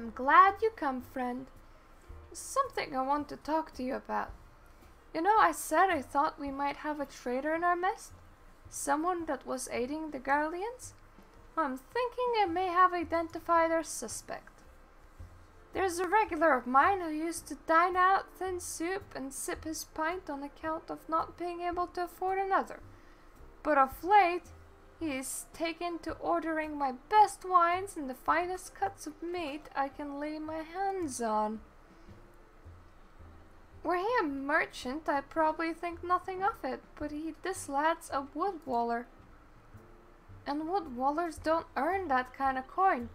I'm glad you come, friend. There's something I want to talk to you about. You know, I said I thought we might have a traitor in our midst? Someone that was aiding the garleans? I'm thinking I may have identified our suspect. There's a regular of mine who used to dine out thin soup and sip his pint on account of not being able to afford another. But of late, he's taken to ordering my best wines and the finest cuts of meat I can lay my hands on. Were he a merchant, I'd probably think nothing of it, but this lad's a woodwaller. And woodwallers don't earn that kind of coin.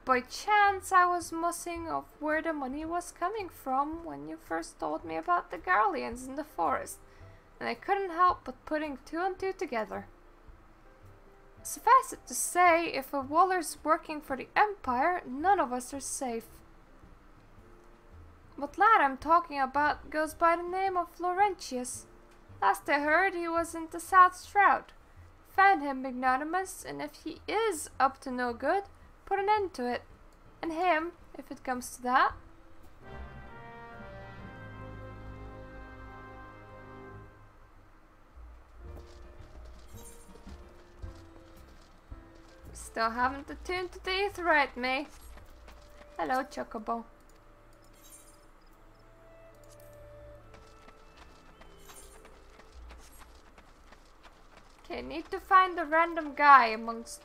By chance, I was mussing of where the money was coming from when you first told me about the garleans in the forest, and I couldn't help but putting two and two together. Suffice it to say, if a waller's working for the Empire, none of us are safe. What lad I'm talking about goes by the name of Laurentius. Last I heard, he was in the South Shroud. Found him magnanimous, and if he is up to no good, put an end to it. And him, if it comes to that. Still haven't attuned to the aetheryte, me. Hello, Chocobo. Okay, need to find a random guy amongst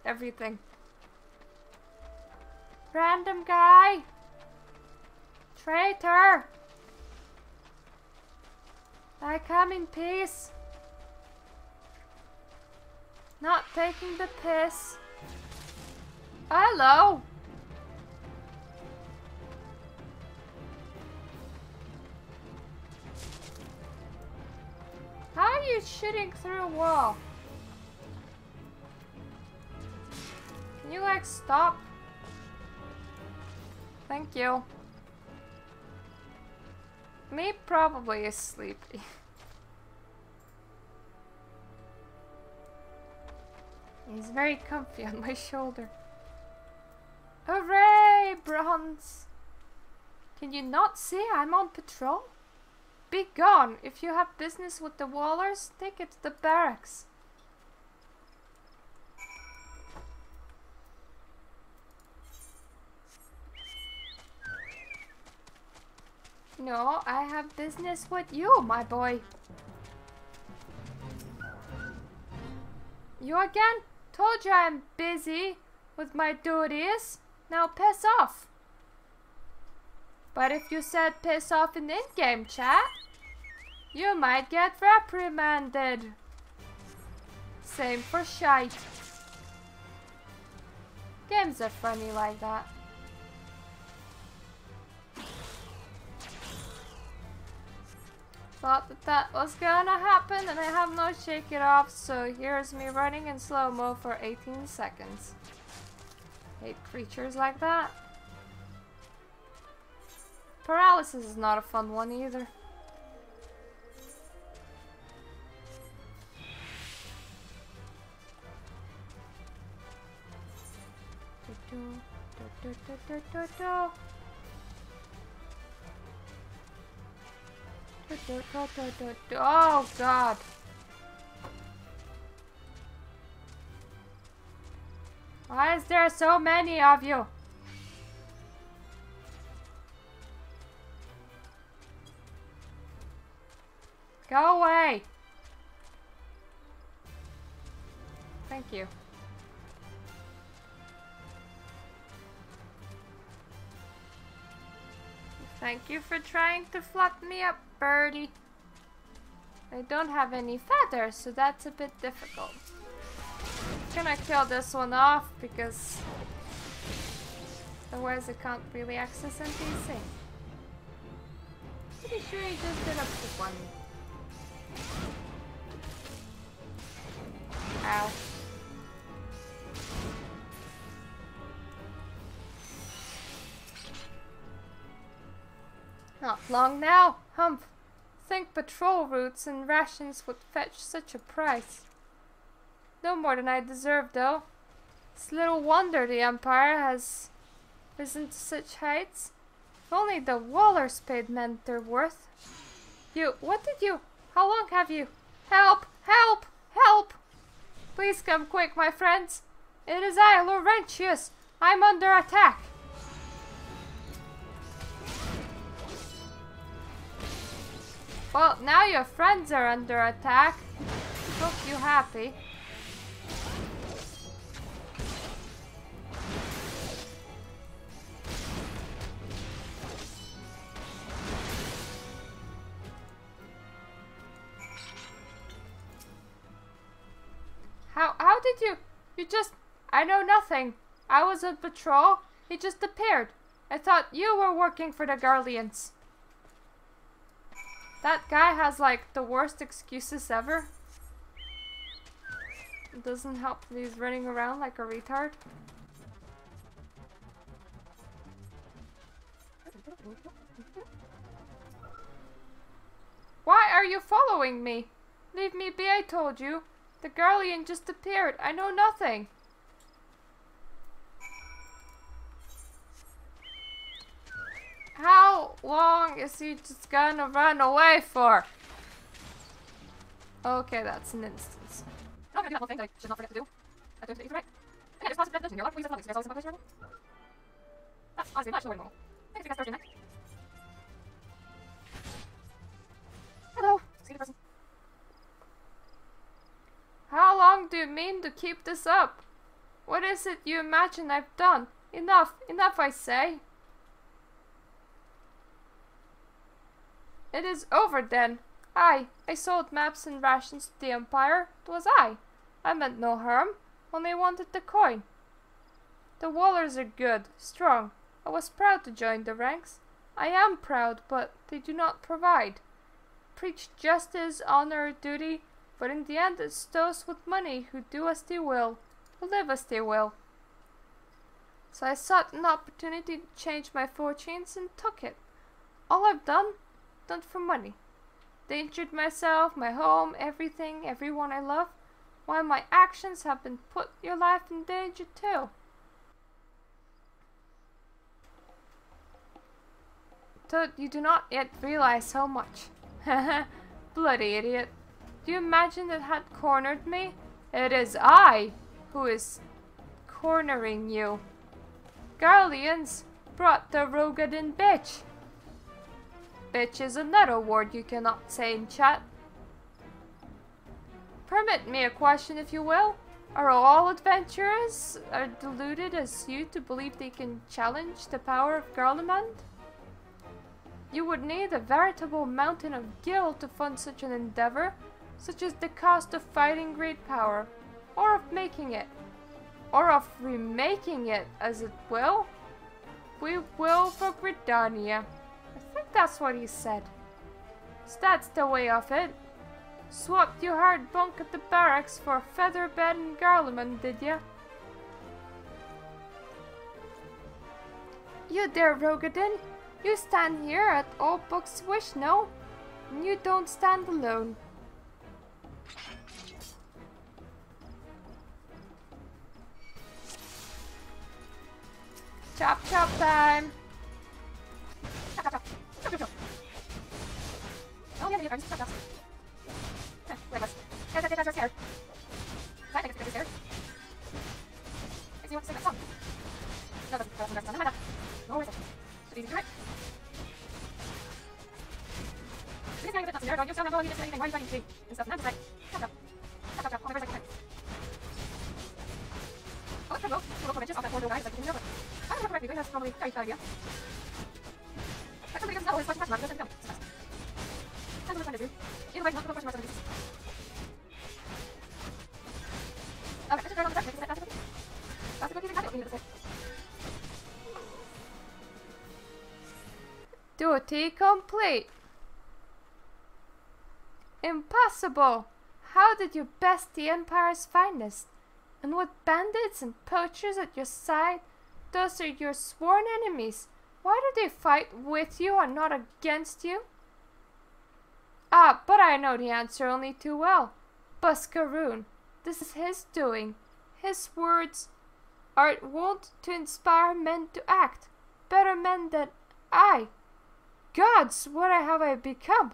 everything. Random guy! Traitor! I come in peace. Not taking the piss. Hello! How are you shooting through a wall? Can you like stop? Thank you. Me probably is sleepy. He's very comfy on my shoulder. Hooray, bronze! Can you not see I'm on patrol? Be gone! If you have business with the wallers, take it to the barracks. No, I have business with you, my boy. You again? Told you I'm busy with my duties. Now piss off. But if you said piss off in in-game chat, you might get reprimanded. Same for shite. Games are funny like that. Thought that was gonna happen and I have no shake it off, so here's me running in slow-mo for 18 seconds. Hate creatures like that. Paralysis is not a fun one either. Oh god. Why is there so many of you? Go away. Thank you. Thank you for trying to fluff me up, birdie. I don't have any feathers, so that's a bit difficult. I'm gonna kill this one off because otherwise I can't really access NPC. Pretty sure he just did up to one. Ow. Not long now, humph. Think patrol routes and rations would fetch such a price. No more than I deserve, though. It's little wonder the Empire has risen to such heights. If only the Wallers paid men their worth. How long have you? Help! Help! Help! Please come quick, my friends. It is I, Laurentius. I'm under attack. Well, now your friends are under attack. Hope you happy. How did you just... I know nothing. I was on patrol. He just appeared. I thought you were working for the garleans. That guy has like the worst excuses ever. It doesn't help that he's running around like a retard. Why are you following me? Leave me be, I told you. The garlean just appeared. I know nothing. How long is he just gonna run away for? Okay, that's an instance. I'm gonna do that one thing that I should not forget to do. I don't think it's right. And yeah, just positive in your life. Please have nothing. There's always something. That's honestly not normal. Thanks for Thursday night. Hello. See the person. How long do you mean to keep this up? What is it you imagine I've done? Enough. Enough, I say. It is over then. I sold maps and rations to the Empire. It was I. I meant no harm. Only wanted the coin. The Wallers are good, strong. I was proud to join the ranks. I am proud, but they do not provide. Preach justice, honor, duty, but in the end it's those with money who do as they will, who live as they will. So I sought an opportunity to change my fortunes and took it. All I've done for money. Endangered myself, my home, everything, everyone I love. Why my actions have been put your life in danger too. Toad, you do not yet realize how much. Bloody idiot. Do you imagine it had cornered me? It is I who is cornering you. Garleans brought the Rogadin bitch. Bitch is another word you cannot say in chat. Permit me a question, if you will. Are all adventurers as deluded as you to believe they can challenge the power of Garlemald? You would need a veritable mountain of guilt to fund such an endeavor, such as the cost of fighting great power, or of making it, or of remaking it, as it will. We will for Britannia. I think that's what he said. So that's the way of it. Swapped your hard bunk at the barracks for a feather bed in Garlemald, did ya? You there, Rogadin. You stand here at all books wish, no? And you don't stand alone. Chop chop time! Chop chop chop! Chop chop chop! Oh yeah, chop chop chop! Wait, what's... There's here. I think it's here. Makes me want to sing that song. No, that's not matter. No, it's not easy to write. This guy with nuts in there, don't you sound like you didn't say anything. Why are you fighting me? And stuff, and I'm just like, chop chop. Chop chop chop. Oh, there's like a oh, let's go. We'll go for bitches off that poor little guy. It's like, you know what? I don't know correctly, but that's probably a very good idea. That somebody doesn't know his question mark, doesn't tell me. That's what I'm trying to do. Either way, not the question mark on this. Okay, let's just turn on the deck. That's the cookies exactly what we need to say. Duty complete. Impossible! How did you best the Empire's finest? And with bandits and poachers at your side, those are your sworn enemies. Why do they fight with you and not against you? Ah, but I know the answer only too well. Buscaroon. This is his doing. His words. art wont to inspire men to act, better men than I. Gods, what have I become?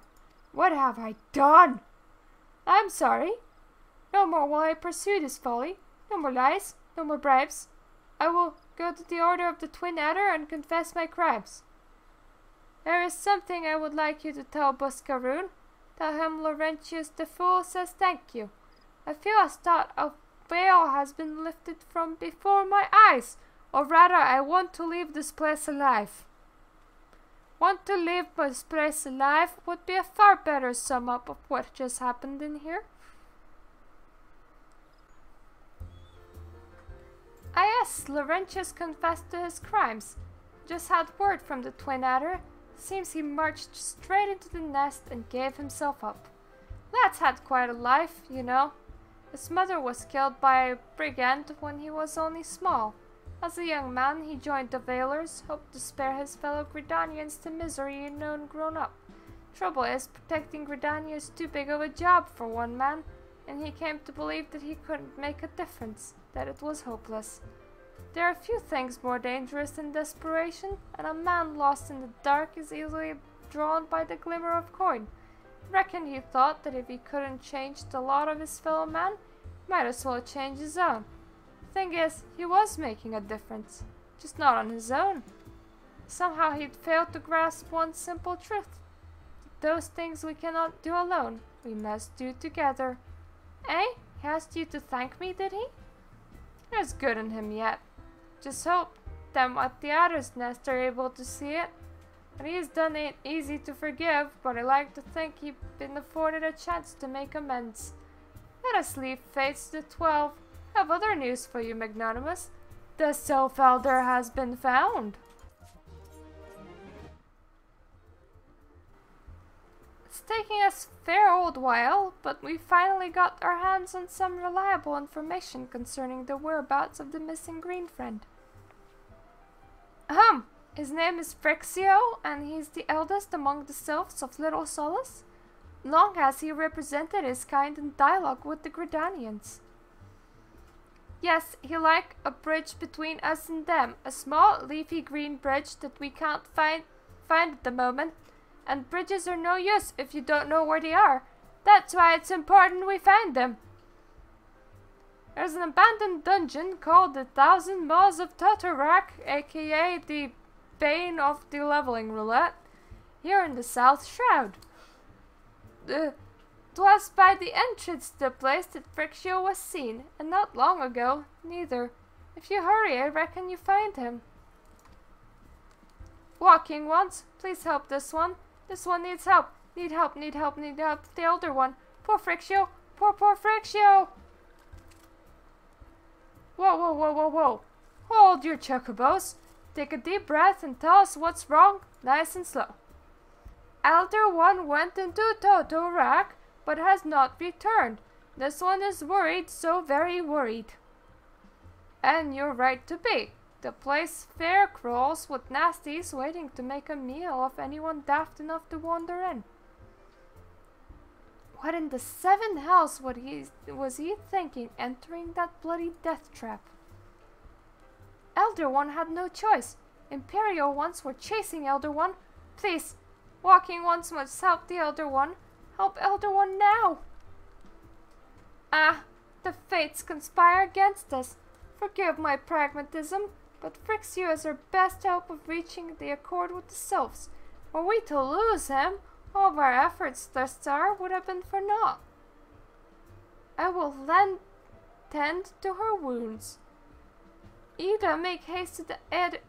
What have I done? I'm sorry. No more will I pursue this folly. No more lies, no more bribes. I will go to the Order of the Twin Adder and confess my crimes. There is something I would like you to tell Buscaroon. Tell him Laurentius the Fool says thank you. I feel as thought a veil has been lifted from before my eyes, or rather I want to leave this place alive. Want to leave this place alive would be a far better sum up of what just happened in here. Yes, Laurentius confessed to his crimes. Just had word from the Twin Adder. Seems he marched straight into the nest and gave himself up. Lad's had quite a life, you know. His mother was killed by a brigand when he was only small. As a young man, he joined the Veilers, hoped to spare his fellow Gridanians the misery known grown up. Trouble is, protecting Gridania is too big of a job for one man, and he came to believe that he couldn't make a difference, that it was hopeless. There are few things more dangerous than desperation, and a man lost in the dark is easily drawn by the glimmer of coin. Reckon he thought that if he couldn't change the lot of his fellow man, might as well change his own. Thing is, he was making a difference, just not on his own. Somehow he'd failed to grasp one simple truth. Those things we cannot do alone, we must do together. Eh? He asked you to thank me, did he? There's good in him yet. Just hope them at the Adder's Nest are able to see it. And he's done it easy to forgive, but I like to think he'd been afforded a chance to make amends. Let us leave Fates to 12. Have other news for you, Magnanimous. The Self Elder has been found. It's taking us a fair old while, but we finally got our hands on some reliable information concerning the whereabouts of the missing green friend. His name is Frixio, and he's the eldest among the sylphs of Little Solace. Long has he represented his kind in dialogue with the Gridanians. Yes, he like a bridge between us and them, a small leafy green bridge that we can't find at the moment. And bridges are no use if you don't know where they are. That's why it's important we find them. There's an abandoned dungeon called the Thousand Maws of Toto-Rak, aka the Bane of the Leveling Roulette, here in the South Shroud. 'Twas by the entrance to the place that Frixio was seen, and not long ago, neither. If you hurry, I reckon you find him. Walking ones, please help this one. This one needs help. Need help. The elder one. Poor Frixio. Poor Frixio. Whoa. Hold your chocobos. Take a deep breath and tell us what's wrong, nice and slow. Elder one went into Toto-Rak, but has not returned. This one is worried, so very worried. And you're right to be. The place fair crawls with nasties waiting to make a meal of anyone daft enough to wander in. What in the seven hells was he thinking entering that bloody death trap? Elder One had no choice. Imperial ones were chasing Elder One. Please, Walking ones must help the Elder One. Help Elder One now! Ah, the fates conspire against us. Forgive my pragmatism, but Frixio is our best hope of reaching the accord with the sylphs. Were we to lose him, all of our efforts thus far would have been for naught. I will tend to her wounds. Ida, make haste to the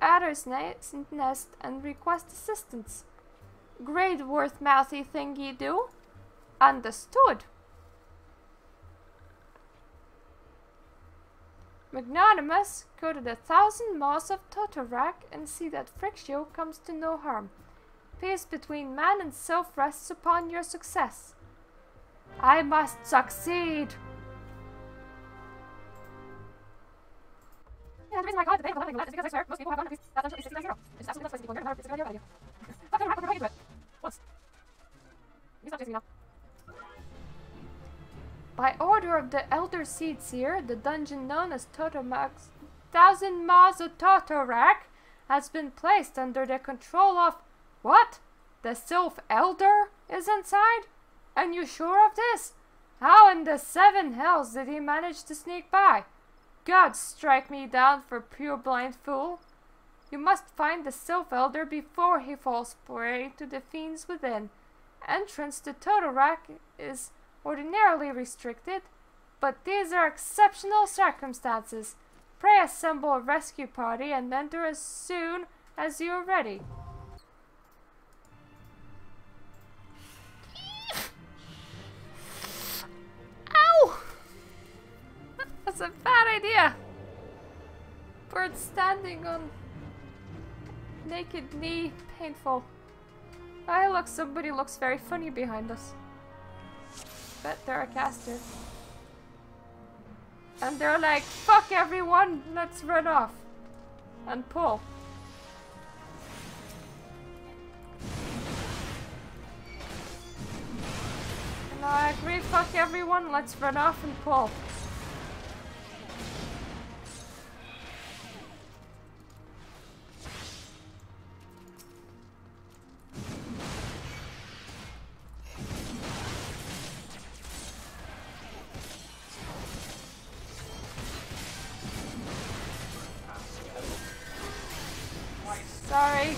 Adder's Nest and request assistance. Great worth-mouthy thing ye do. Understood. Magnanimous, go to the Thousand Maws of Toto-Rak and see that Frixio comes to no harm. Peace between man and sylph rests upon your success. I must succeed! Yeah, the reason why I call it the Bane of the Leveling Roulette is because I swear most people have gone at least that dungeon is 690. It's just absolutely nuts people here. It's a good idea. Fucking Rack, we're going to it. Once. You stop chasing me now. By order of the Elder Seeds here, the dungeon known as Thousand Maws of Toto-Rak has been placed under the control of... What? The Sylph Elder is inside? And you sure of this? How in the seven hells did he manage to sneak by? God strike me down for pure blind fool. You must find the Sylph Elder before he falls prey to the fiends within. Entrance to Toto-Rak is ordinarily restricted, but these are exceptional circumstances. Pray assemble a rescue party and enter as soon as you are ready. Ow! That's a bad idea. Bird standing on naked knee, painful. Hey, look, somebody looks very funny behind us. Bet they're a caster. And they're like, fuck everyone, let's run off. And pull. And I agree, fuck everyone, let's run off and pull. Sorry.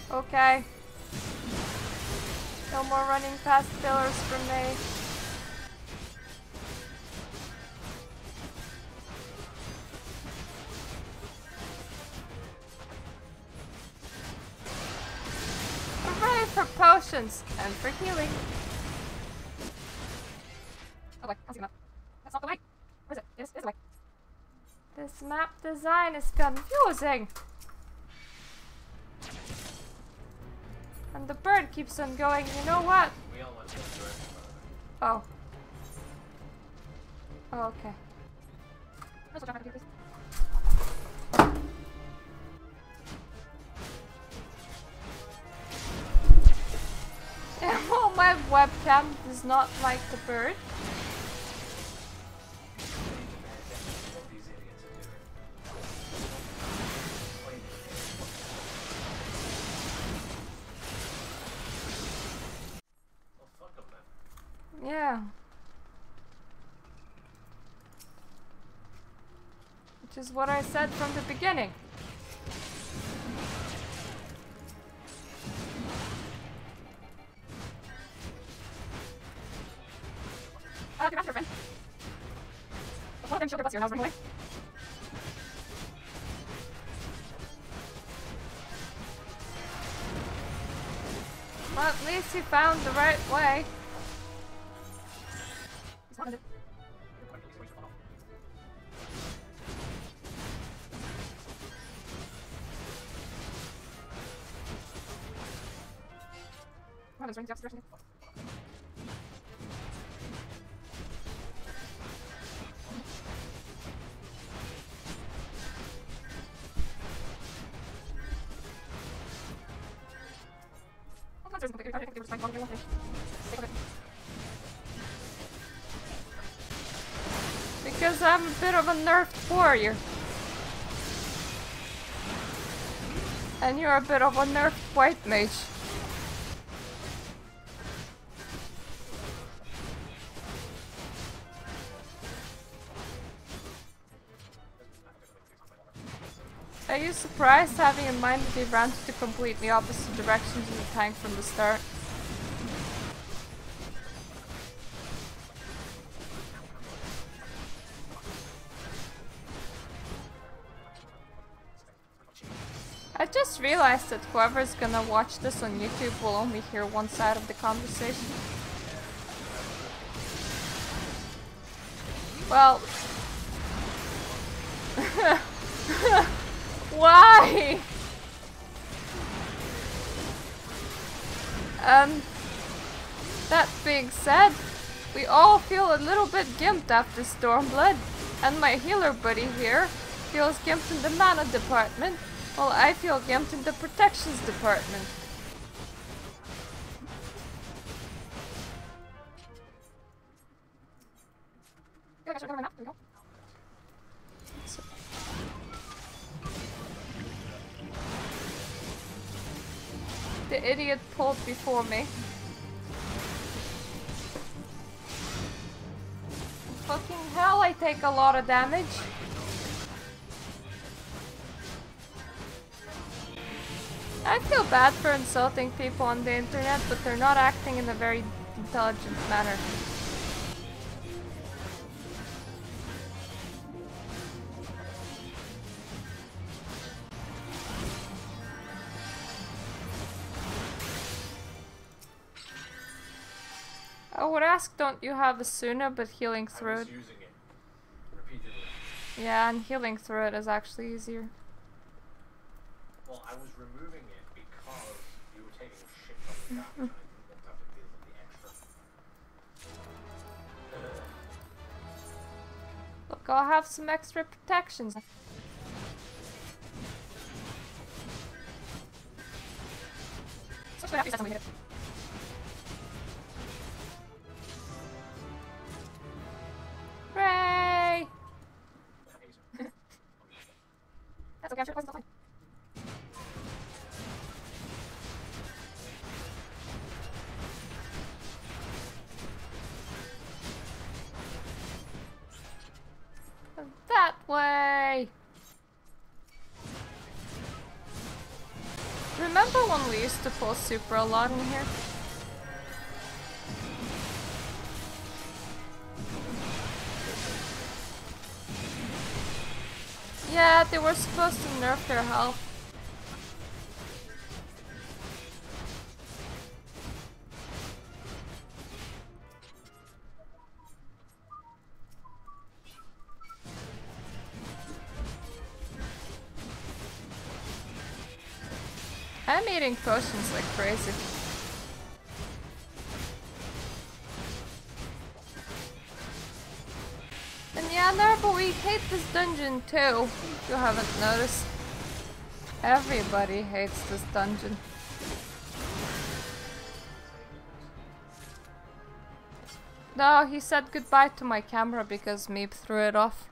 Okay. No more running past pillars for me. Hooray for potions and for healing. Oh boy, I see the map. That's not the way. Where is it? It is the way. This map design is confusing. And the bird keeps on going, you know what? We all went to the direction. Oh. Oh, okay. Let's jump out of here, please. Well, my webcam does not like the bird. Yeah. Which is what I said from the beginning. Get back here, friend. One of them showed their butts here and I was running away. Well, at least he found the right way. What is it? One of those rings the opposite direction. Because I'm a bit of a nerfed warrior. And you're a bit of a nerfed white mage. Are you surprised, having in mind that they ran to the completely opposite directions in the tank from the start? I just realized that whoever's gonna watch this on YouTube will only hear one side of the conversation. Well... Why? That being said, we all feel a little bit gimped after Stormblood, and my healer buddy here feels gimped in the mana department, while I feel gimped in the protections department. The idiot pulled before me. Fucking hell, I take a lot of damage. I feel bad for insulting people on the internet, but they're not acting in a very intelligent manner. I would ask, don't you have a Suna, but healing through it? I was using it repeatedly. Yeah, and healing through it is actually easier. Well, I was removing it because you were taking shit from the damage and I didn't want to have to deal with the extra. Look, I'll have some extra protections. Hooray! That's okay, I'm sure it wasn't fine. That way! Remember when we used to pull super a lot in here? Yeah, they were supposed to nerf their health. I'm eating potions like crazy. And yeah, Narba, we hate this dungeon too, if you haven't noticed. Everybody hates this dungeon. No, he said goodbye to my camera because Meep threw it off.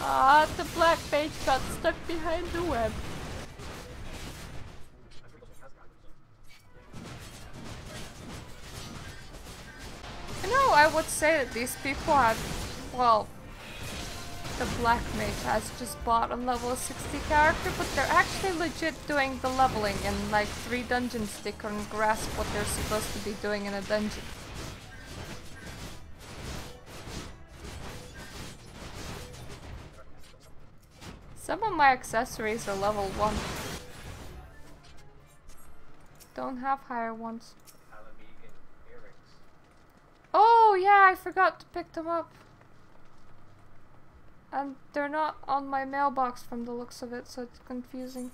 Ah, the black mage got stuck behind the web. You know, I would say that these people have, well, the black mage has just bought a level 60 character, but they're actually legit doing the leveling in like 3 dungeons. They couldn't grasp what they're supposed to be doing in a dungeon. Some of my accessories are level 1. Don't have higher ones. Oh yeah, I forgot to pick them up. And they're not on my mailbox from the looks of it, so it's confusing.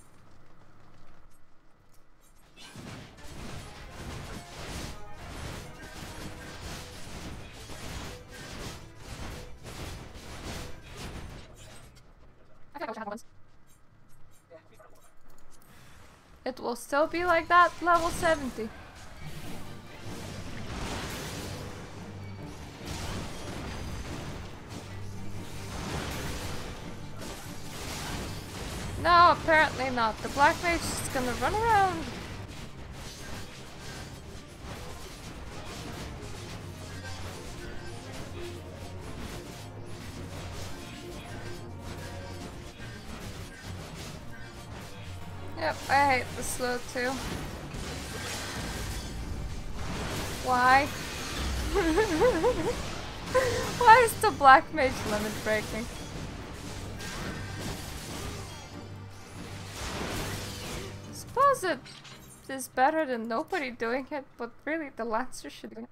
I think I have ones. It will still be like that, level 70. No, apparently not. The black mage is gonna run around. Yep, I hate the slow too. Why? Why is the black mage limit breaking? Suppose it is better than nobody doing it, but really the Lancer should do it.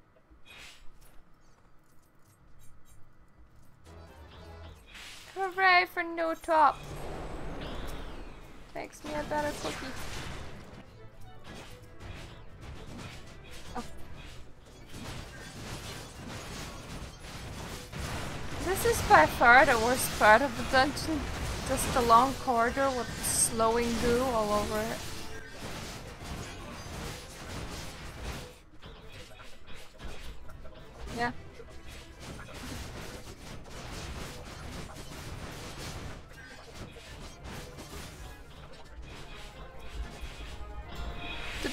Hooray for no top! Makes me a better cookie. Oh. This is by far the worst part of the dungeon. Just a long corridor with slowing goo all over it.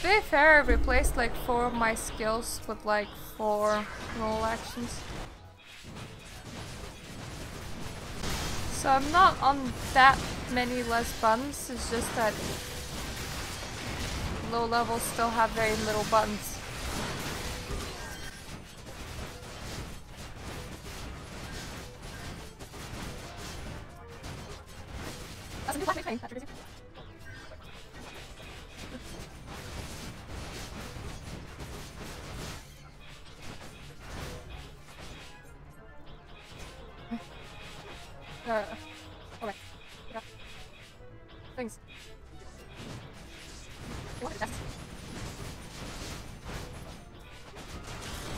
be fair, I replaced like 4 of my skills with like 4 roll actions. So I'm not on that many less buttons, it's just that low levels still have very little buttons. That's a new black thing. That's crazy. Okay. Yeah. Thanks.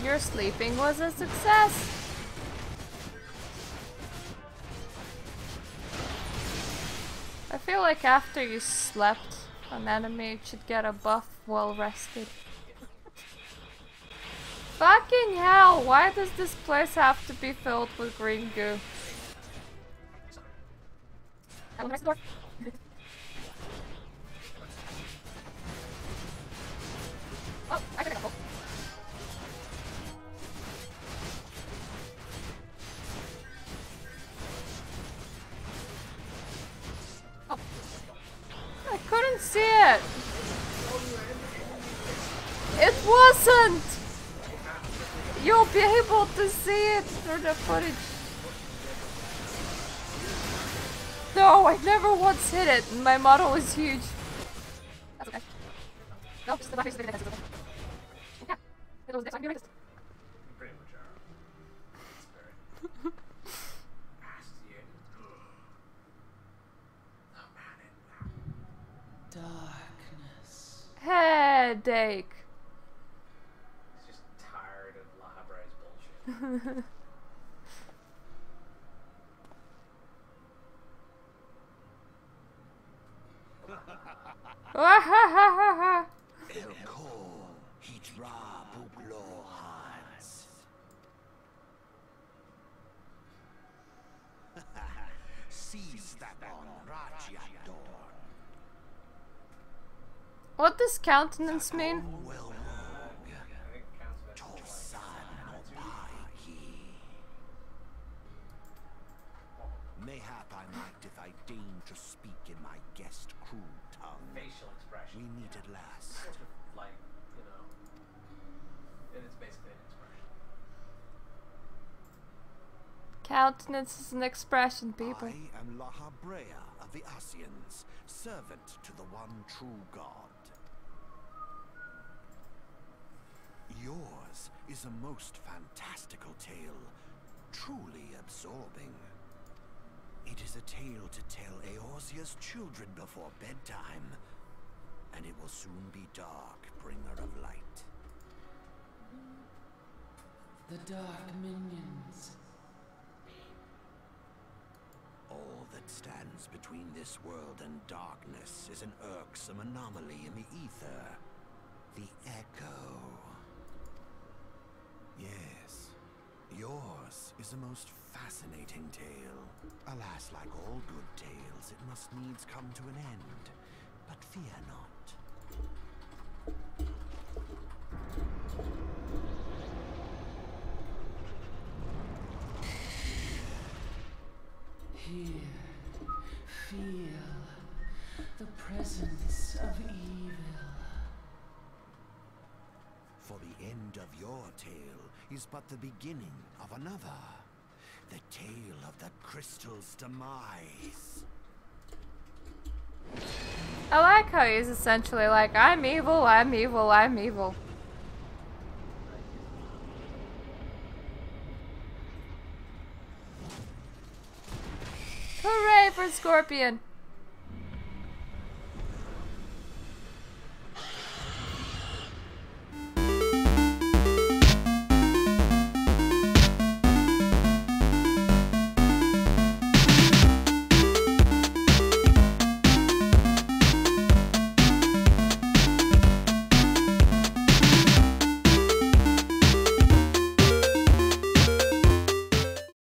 Your sleeping was a success. I feel like after you slept, an enemy should get a buff well rested. Fucking hell, why does this place have to be filled with green goo? Oh, I gotta go. Oh. I couldn't see it. It wasn't. You'll be able to see it through the footage. No, I never once hit it, and my model was huge. That's okay. No, just the back face of the defense is okay. Yeah, it was next time you racist. Pretty much are. Darkness. Headache. He's just tired of Lahabrai's bullshit. What does countenance mean? Mayhap I might if I deign to speak in my guest crude tongue. Facial expression. We meet at last. Like, you know, it's basically an expression. Countenance is an expression, people. I am Lahabrea of the Asians, servant to the one true God. Yours is a most fantastical tale, truly absorbing. It is a tale to tell Eorzea's children before bedtime, and it will soon be dark, bringer of light. The dark minions. All that stands between this world and darkness is an irksome anomaly in the ether. The Echo. Yes, yours is a most fascinating tale. Alas, like all good tales, it must needs come to an end. But fear not. Here, feel the presence of evil. For the end of your tale is but the beginning of another. The tale of the crystal's demise. I like how he's essentially like, I'm evil, I'm evil, I'm evil. Hooray for Scorpion!